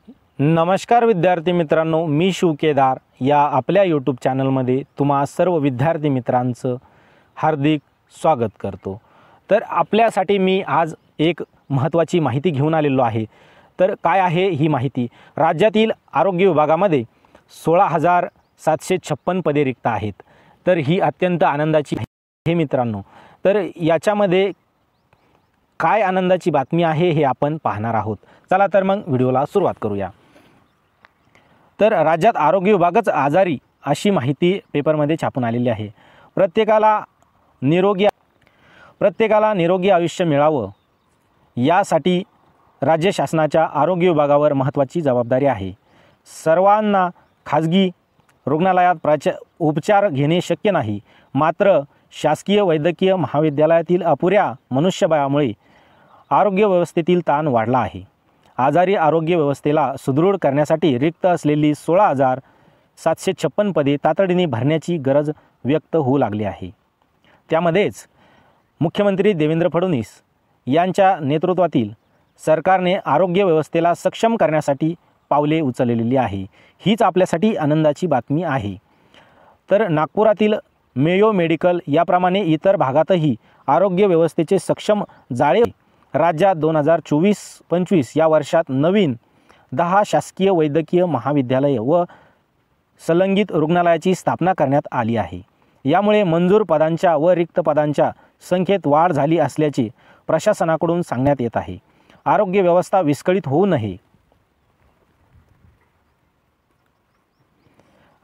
नमस्कार विद्यार्थी मित्रांनो, मी शिव केदार या आपल्या यूट्यूब चॅनलमध्ये तुम्हा सर्व विद्यार्थी मित्रांचं हार्दिक स्वागत करतो। तर आपल्यासाठी मी आज एक महत्त्वाची माहिती घेऊन आलेलो आहे। तर काय आहे ही माहिती? राज्यातील आरोग्य विभागामध्ये 16,756 पदे रिक्त आहेत। तर ही अत्यंत आनंदाची आहे मित्रांनो। तर याच्यामध्ये काय आनंदाची बातमी आहे हे आपण पाहणार आहोत। चला तर मग व्हिडिओला सुरुवात करूया। तर राज्यात आरोग्य विभागच आजारी अशी माहिती पेपरमध्ये छापून आलेली आहे। प्रत्येकाला निरोगी आयुष्य मिळावं यासाठी राज्य शासनाच्या आरोग्य विभागावर महत्त्वाची जबाबदारी आहे। सर्वांना खाजगी रुग्णालयात उपचार घेणे शक्य नाही, मात्र शासकीय वैद्यकीय महाविद्यालयातील अपुऱ्या मनुष्यबळामुळे आरोग्य व्यवस्थेतील ताण वाढला आहे। आजारी आरोग्य व्यवस्थेला सुदृढ करण्यासाठी रिक्त असलेली 16,756 पदे तातडीने भरण्याची गरज व्यक्त होऊ लागली आहे। त्यामध्येच मुख्यमंत्री देवेंद्र फडणवीस यांच्या नेतृत्वातील सरकारने आरोग्य व्यवस्थेला सक्षम करण्यासाठी पावले उचललेली आहे। हीच आपल्यासाठी आनंदाची बातमी आहे। तर नागपुरातील मेयो मेडिकल याप्रमाणे इतर भागातही आरोग्य व्यवस्थेचे सक्षम जाळे राज्यात 2024-25 या वर्षात नवीन 10 शासकीय वैद्यकीय महाविद्यालये व संलग्नित रुग्णालयाची स्थापना करण्यात आली आहे। यामुळे मंजूर पदांच्या व रिक्त पदांच्या संख्येत वाढ झाली असल्याचे प्रशासनाकडून सांगण्यात येत आहे। आरोग्य व्यवस्था विस्कळीत होऊ नये,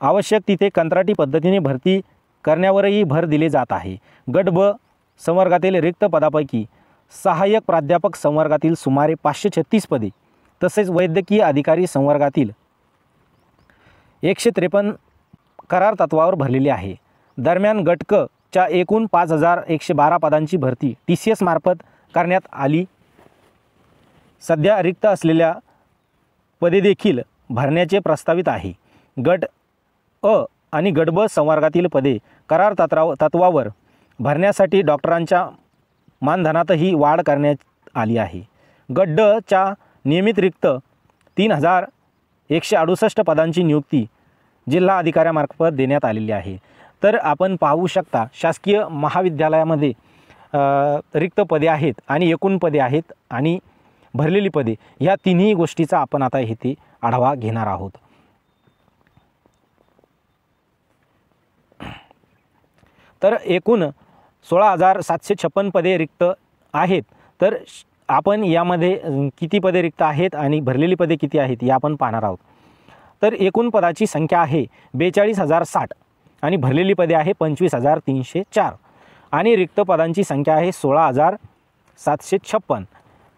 आवश्यक तिथे कंत्राटी पद्धतीने भरती करण्यावरही भर दिले जात आहे। गट ब संवर्गातील रिक्त पदापैकी सहाय्यक प्राध्यापक संवर्गातील सुमारे 536 पदे तसेच वैद्यकीय अधिकारी संवर्गातील 153 करार तत्वावर भरलेली आहे। दरम्यान गट क च्या एकूण 5,112 पदांची भरती TCS मार्फत करण्यात आली। सध्या रिक्त असलेल्या पदे देखील भरण्याचे प्रस्तावित आहे। गट अ आणि गट ब संवर्गातील पदे करार तत्वावर भरण्यासाठी डॉक्टरांच्या मानधनातही वाढ करण्यात आली आहे। गट ड च्या नियमित रिक्त 3,168 पदांची नियुक्ती जिल्हा अधिकाऱ्यामार्फत देण्यात आलेली आहे। तर आपण पाहू शकता शासकीय महाविद्यालयामध्ये रिक्त पदे आहेत आणि एकूण पदे आहेत आणि भरलेली पदे, ह्या तिन्ही गोष्टीचा आपण आता इथे आढावा घेणार आहोत। तर एकूण 16,756 पदे रिक्त आहेत। तर आपण यामध्ये किती पदे रिक्त आहेत आणि भरलेली पदे किती आहेत हे आपण पाहणार आहोत। तर एकूण पदाची संख्या आहे 42,060 आणि भरलेली पदे आहे 25,304 आणि रिक्त पदांची संख्या आहे 16,756।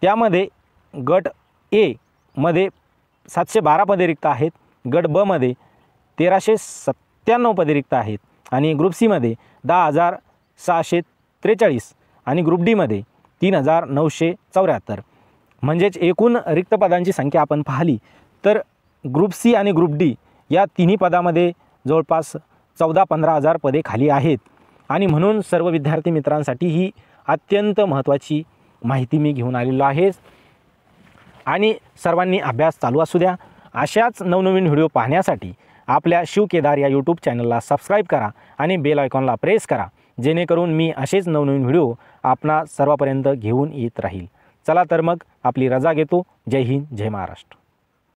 त्यामध्ये गट ए मध्ये 712 पदे रिक्त आहेत, गट ब मध्ये 1,397 पदे रिक्त आहेत आणि ग्रुप सी मध्ये 10,643 आणि ग्रुप डी मध्ये 3,974। म्हणजेच एकूण रिक्त पदांची संख्या आपण पाहिली तर ग्रुप सी आणि ग्रुप डी या तिन्ही पदामध्ये जवळपास 14-15 हजार पदे खाली आहेत आणि म्हणून सर्व विद्यार्थी मित्रांसाठी ही अत्यंत महत्त्वाची माहिती मी घेऊन आलेलो आहे। आणि सर्वांनी अभ्यास चालू असू द्या। अशाच नवनवीन व्हिडिओ पाहण्यासाठी आपल्या शिव केदार या यूट्यूब चॅनलला सबस्क्राईब करा आणि बेल आयकॉनला प्रेस करा, जेणेकरून मी असेच नवनवीन व्हिडिओ आपणा सर्वांपर्यंत घेऊन येत राहील। चला तर मग आपली रजा घेतो। जय हिंद, जय महाराष्ट्र।